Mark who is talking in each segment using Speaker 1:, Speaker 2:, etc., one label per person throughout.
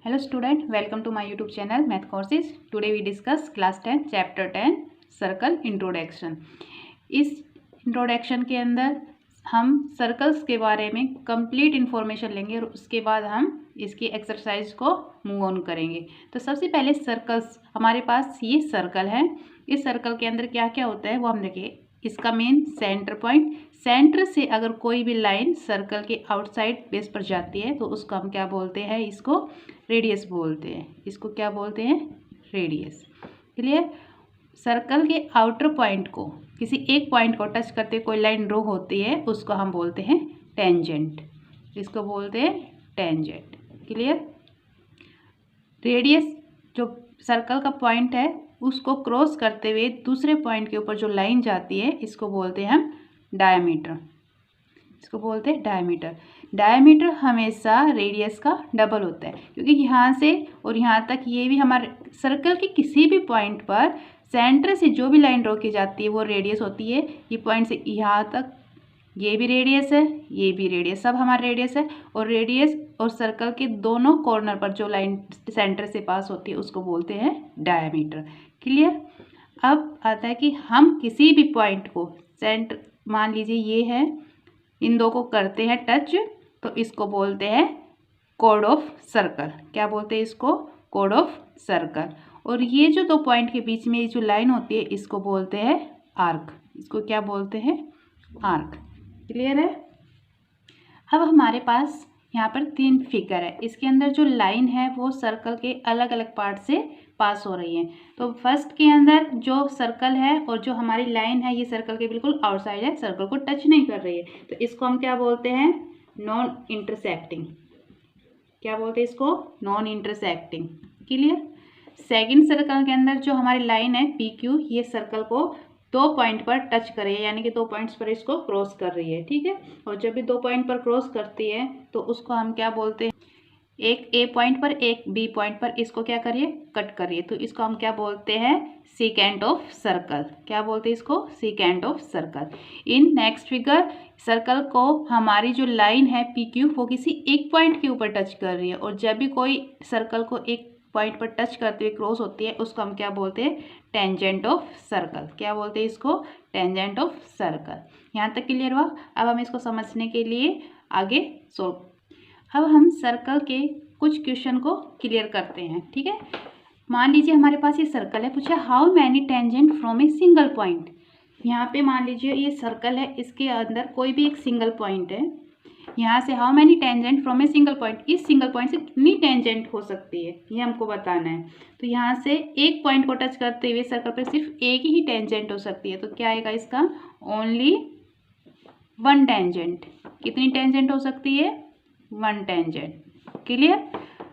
Speaker 1: Hello student, welcome to my YouTube channel Math Courses. Today we discuss class 10 chapter 10 circle introduction. इस introduction के अंदर हम circles के बारे में कंप्लीट इन्फॉर्मेशन लेंगे और उसके बाद हम इसकी एक्सरसाइज को मूव ऑन करेंगे। तो सबसे पहले सर्कल्स, हमारे पास ये सर्कल है। इस सर्कल के अंदर क्या क्या होता है वो हम देखें। इसका मेन सेंटर पॉइंट, सेंटर से अगर कोई भी लाइन सर्कल के आउटसाइड बेस पर जाती है तो उसको हम क्या बोलते हैं, इसको रेडियस बोलते हैं। इसको क्या बोलते हैं, रेडियस। क्लियर। सर्कल के आउटर पॉइंट को, किसी एक पॉइंट को टच करते कोई लाइन ड्रॉ होती है उसको हम बोलते हैं टेंजेंट। इसको बोलते हैं टेंजेंट। क्लियर। रेडियस जो सर्कल का पॉइंट है उसको क्रॉस करते हुए दूसरे पॉइंट के ऊपर जो लाइन जाती है इसको बोलते हैं हम डायमीटर। इसको बोलते हैं डायमीटर। डायमीटर हमेशा रेडियस का डबल होता है, क्योंकि यहाँ से और यहाँ तक ये भी हमारे सर्कल के किसी भी पॉइंट पर सेंटर से जो भी लाइन ड्रॉ की जाती है वो रेडियस होती है। ये पॉइंट से यहाँ तक ये भी रेडियस है, ये भी रेडियस, सब हमारा रेडियस है। और रेडियस और सर्कल के दोनों कॉर्नर पर जो लाइन सेंटर से पास होती है उसको बोलते हैं डायमीटर। क्लियर। अब आता है कि हम किसी भी पॉइंट को सेंटर, मान लीजिए ये है, इन दो को करते हैं टच तो इसको बोलते हैं कॉर्ड ऑफ सर्कल। क्या बोलते हैं इसको, कॉर्ड ऑफ सर्कल। और ये जो दो पॉइंट के बीच में जो लाइन होती है इसको बोलते हैं आर्क। इसको क्या बोलते हैं, आर्क। क्लियर है। अब हमारे पास यहाँ पर 3 फिगर है। इसके अंदर जो लाइन है वो सर्कल के अलग अलग पार्ट से पास हो रही है। तो फर्स्ट के अंदर जो सर्कल है और जो हमारी लाइन है ये सर्कल के बिल्कुल आउटसाइड है, सर्कल को टच नहीं कर रही है, तो इसको हम क्या बोलते हैं, नॉन इंटरसेक्टिंग। क्या बोलते हैं इसको, non intersecting. Clear. Second circle के अंदर जो हमारी लाइन है पी क्यू, ये सर्कल को 2 पॉइंट पर टच कर रही है, यानी कि 2 पॉइंट्स पर इसको क्रॉस कर रही है। ठीक है। और जब भी 2 पॉइंट पर क्रॉस करती है तो उसको हम क्या बोलते हैं, एक ए पॉइंट पर एक बी पॉइंट पर इसको क्या करिए, कट करिए, तो इसको हम क्या बोलते हैं, सीकेंट ऑफ सर्कल। क्या बोलते हैं इसको, secant of circle. In next figure circle को हमारी जो लाइन है पी क्यू वो किसी एक पॉइंट के ऊपर टच कर रही है, और जब भी कोई सर्कल को एक पॉइंट पर टच करते हुए क्रॉस होती है उसको हम क्या बोलते हैं, टेंजेंट ऑफ सर्कल। क्या बोलते हैं इसको, टेंजेंट ऑफ सर्कल। यहाँ तक क्लियर हुआ। अब हम इसको समझने के लिए आगे सोल्व। अब हम सर्कल के कुछ क्वेश्चन को क्लियर करते हैं। ठीक है। मान लीजिए हमारे पास ये सर्कल है, पूछा how many tangent from a single point. यहाँ पे मान लीजिए ये सर्कल है, इसके अंदर कोई भी एक सिंगल पॉइंट है। यहाँ से how many tangent from a single point, इस सिंगल पॉइंट से कितनी टेंजेंट हो सकती है ये हमको बताना है। तो यहाँ से एक पॉइंट को टच करते हुए सर्कल पर सिर्फ एक ही टेंजेंट हो सकती है, तो क्या आएगा इसका, ओनली 1 टेंजेंट। कितनी टेंजेंट हो सकती है, 1 tangent. Clear.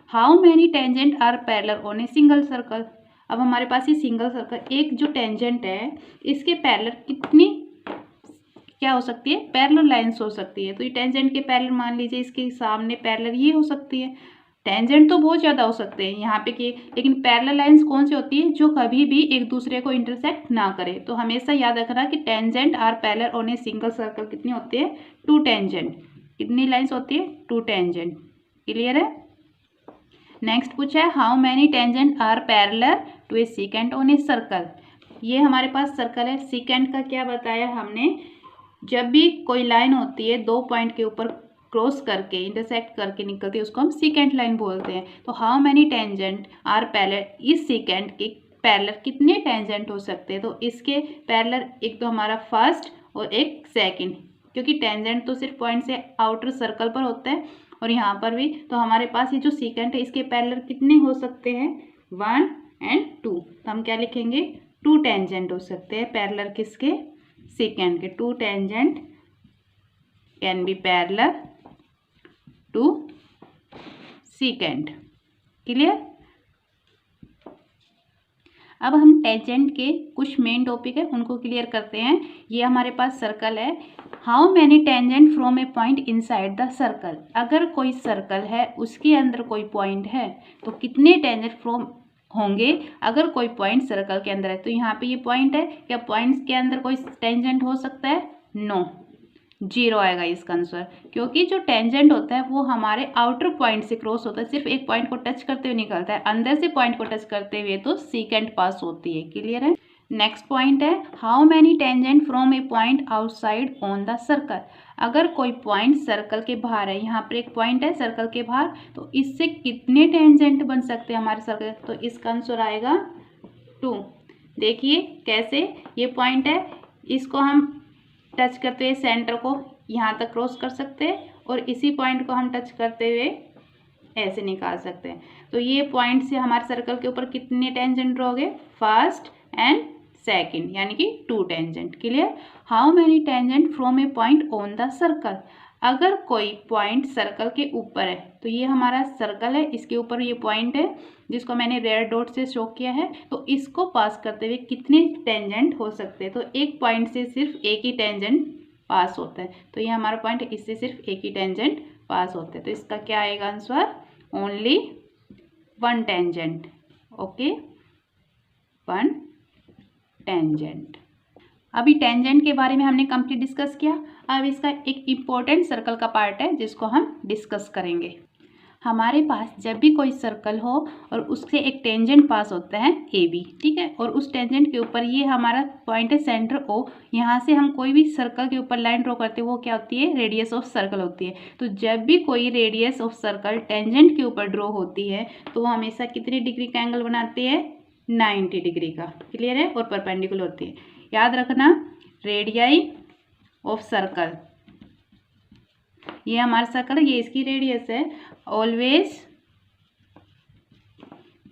Speaker 1: How many tangent are parallel on a single circle. अब हमारे पास ये सिंगल सर्कल, एक जो टेंजेंट है इसके पैरेलल कितनी क्या हो सकती है, पैरेलल लाइंस हो सकती है। तो ये टेंजेंट के पैरेलल, मान लीजिए इसके सामने पैरेलल ये हो सकती है। टेंजेंट तो बहुत ज़्यादा हो सकते हैं यहाँ पे कि, लेकिन पैरेलल लाइंस कौन सी होती है, जो कभी भी एक दूसरे को इंटरसेक्ट ना करे। तो हमेशा याद रखना कि tangent are parallel on a single circle कितनी होती है, 2 टेंजेंट। कितनी लाइंस होती है, 2 टेंजेंट। क्लियर है। नेक्स्ट पूछा है how many tangent are parallel to a secant on a circle. ये हमारे पास सर्कल है, सीकेंट का क्या बताया हमने, जब भी कोई लाइन होती है 2 पॉइंट के ऊपर क्रॉस करके इंटरसेक्ट करके निकलती है उसको हम सीकेंट लाइन बोलते हैं। तो how many tangent are parallel, इस सीकेंट के पैरेलल कितने टेंजेंट हो सकते हैं। तो इसके पैरेलल एक तो हमारा फर्स्ट और एक सेकंड, क्योंकि टेंजेंट तो सिर्फ पॉइंट से आउटर सर्कल पर होता है और यहाँ पर भी। तो हमारे पास ये जो सीकेंट है इसके पैरेलल कितने हो सकते हैं, 1 और 2। तो हम क्या लिखेंगे, 2 टेंजेंट हो सकते हैं पैरेलल किसके, सीकेंट के। 2 tangent can be parallel to secant. Clear. अब हम टेंजेंट के कुछ मेन टॉपिक है उनको क्लियर करते हैं। ये हमारे पास सर्कल है, how many tangent from A point inside the circle. अगर कोई सर्कल है उसके अंदर कोई पॉइंट है तो कितने टेंजेंट फ्रॉम होंगे, अगर कोई पॉइंट सर्कल के अंदर है। तो यहाँ पे ये पॉइंट है, क्या पॉइंट्स के अंदर कोई टेंजेंट हो सकता है, नो। 0 आएगा इसका आंसर, क्योंकि जो टेंजेंट होता है वो हमारे आउटर पॉइंट से क्रॉस होता है, सिर्फ एक पॉइंट को टच करते हुए निकलता है, अंदर से पॉइंट को टच करते हुए तो सीकेंट पास होती है। क्लियर है। नेक्स्ट पॉइंट है how many tangent from A point outside on the circle. अगर कोई पॉइंट सर्कल के बाहर है, यहाँ पर एक पॉइंट है सर्कल के बाहर, तो इससे कितने टेंजेंट बन सकते हैं हमारे सर्कल, तो इसका आंसर आएगा 2। देखिए कैसे, ये पॉइंट है, इसको हम टच करते हुए सेंटर को यहाँ तक क्रॉस कर सकते हैं और इसी पॉइंट को हम टच करते हुए ऐसे निकाल सकते हैं। तो ये पॉइंट से हमारे सर्कल के ऊपर कितने टेंजेंट ड्रॉ हो गए, फर्स्ट एंड सेकंड, यानी कि 2 tangent. Clear. How many tangent from A point on the circle. अगर कोई पॉइंट सर्कल के ऊपर है, तो ये हमारा सर्कल है, इसके ऊपर ये पॉइंट है जिसको मैंने रेड डॉट से शो किया है, तो इसको पास करते हुए कितने टेंजेंट हो सकते हैं, तो एक पॉइंट से सिर्फ एक ही टेंजेंट पास होता है, तो ये हमारा पॉइंट है, इससे सिर्फ एक ही टेंजेंट पास होते हैं, तो इसका क्या आएगा answer, only 1 tangent. Okay, 1 tangent. अभी टेंजेंट के बारे में हमने कंप्लीट डिस्कस किया। अब इसका एक इम्पोर्टेंट सर्कल का पार्ट है जिसको हम डिस्कस करेंगे। हमारे पास जब भी कोई सर्कल हो और उससे एक टेंजेंट पास होता है ए बी, ठीक है, और उस टेंजेंट के ऊपर ये हमारा पॉइंट है सेंटर ओ, यहाँ से हम कोई भी सर्कल के ऊपर लाइन ड्रॉ करते हैं, वो क्या होती है, रेडियस ऑफ सर्कल होती है। तो जब भी कोई रेडियस ऑफ सर्कल टेंजेंट के ऊपर ड्रॉ होती है तो वो हमेशा कितने डिग्री का एंगल बनाती है, 90 डिग्री का। क्लियर है, और परपेंडिकुलर होती है। याद रखना, रेडियाई ऑफ सर्कल, ये हमारा सर्कल है, ये इसकी रेडियस है, always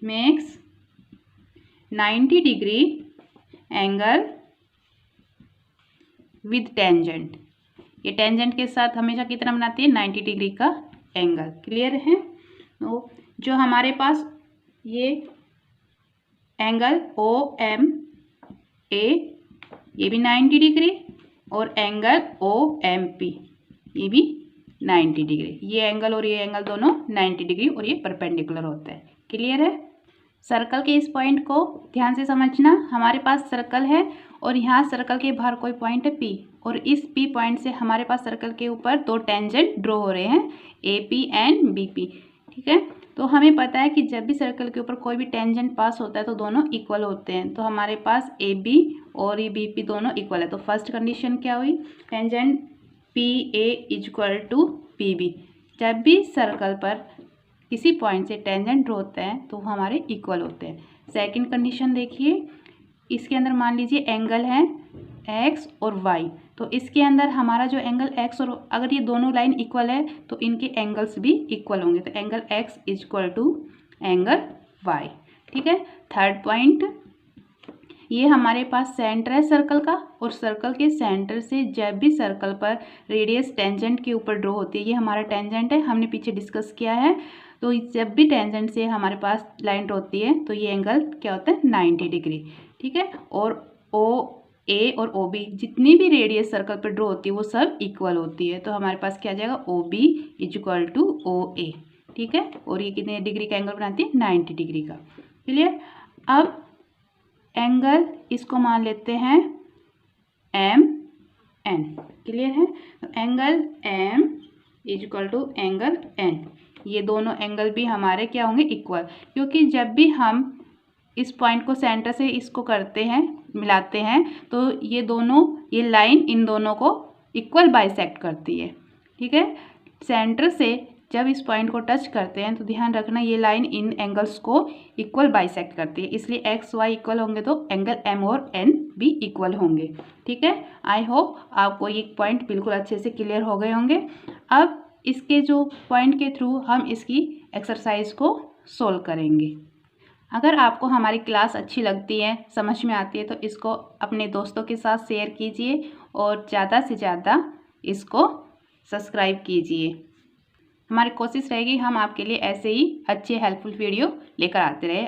Speaker 1: makes 90 degree angle with tangent. ये टेंजेंट के साथ हमेशा कितना बनाती है, 90 डिग्री का एंगल। क्लियर है। तो जो हमारे पास ये एंगल ओ एम ए, ये भी 90 डिग्री, और एंगल ओ एम पी, ये भी 90 डिग्री। ये एंगल और ये एंगल दोनों 90 डिग्री और ये परपेंडिकुलर होता है। क्लियर है। सर्कल के इस पॉइंट को ध्यान से समझना। हमारे पास सर्कल है और यहाँ सर्कल के बाहर कोई पॉइंट है P, और इस P पॉइंट से हमारे पास सर्कल के ऊपर 2 टेंजेंट ड्रॉ हो रहे हैं, AP एंड BP। ठीक है। तो हमें पता है कि जब भी सर्कल के ऊपर कोई भी टेंजेंट पास होता है तो दोनों इक्वल होते हैं। तो हमारे पास AB और ये BP दोनों इक्वल है। तो फर्स्ट कंडीशन क्या हुई, tangent PA equal to PB। जब भी सर्कल पर किसी पॉइंट से टेंजेंट ड्रॉ होते हैं तो हमारे इक्वल होते हैं। सेकंड कंडीशन देखिए, इसके अंदर मान लीजिए एंगल है X और Y, तो इसके अंदर हमारा जो एंगल X और, अगर ये दोनों लाइन इक्वल है तो इनके एंगल्स भी इक्वल होंगे। तो angle X equal to angle Y। ठीक है। थर्ड पॉइंट, ये हमारे पास सेंटर है सर्कल का, और सर्कल के सेंटर से जब भी सर्कल पर रेडियस टेंजेंट के ऊपर ड्रॉ होती है, ये हमारा टेंजेंट है, हमने पीछे डिस्कस किया है। तो जब भी टेंजेंट से हमारे पास लाइन ड्रॉ होती है तो ये एंगल क्या होता है, 90 डिग्री। ठीक है। और OA और OB जितनी भी रेडियस सर्कल पर ड्रॉ होती है वो सब इक्वल होती है। तो हमारे पास क्या आ जाएगा, OB इक्वल टू OA। ठीक है। और ये कितने डिग्री का एंगल बनाती है, 90 डिग्री का। क्लियर। अब एंगल इसको मान लेते हैं MN। क्लियर है। तो angle M equal to angle N, ये दोनों एंगल भी हमारे क्या होंगे, इक्वल, क्योंकि जब भी हम इस पॉइंट को सेंटर से इसको करते हैं, मिलाते हैं, तो ये दोनों, ये लाइन इन दोनों को इक्वल बाइसेक्ट करती है। ठीक है। सेंटर से जब इस पॉइंट को टच करते हैं तो ध्यान रखना ये लाइन इन एंगल्स को इक्वल बाइसेक्ट करती है, इसलिए एक्स वाई इक्वल होंगे तो एंगल M और N भी इक्वल होंगे। ठीक है। आई होप आपको ये पॉइंट बिल्कुल अच्छे से क्लियर हो गए होंगे। अब इसके जो पॉइंट के थ्रू हम इसकी एक्सरसाइज को सोल्व करेंगे। अगर आपको हमारी क्लास अच्छी लगती है, समझ में आती है, तो इसको अपने दोस्तों के साथ शेयर कीजिए और ज़्यादा से ज़्यादा इसको सब्सक्राइब कीजिए। हमारी कोशिश रहेगी हम आपके लिए ऐसे ही अच्छे हेल्पफुल वीडियो लेकर आते रहे।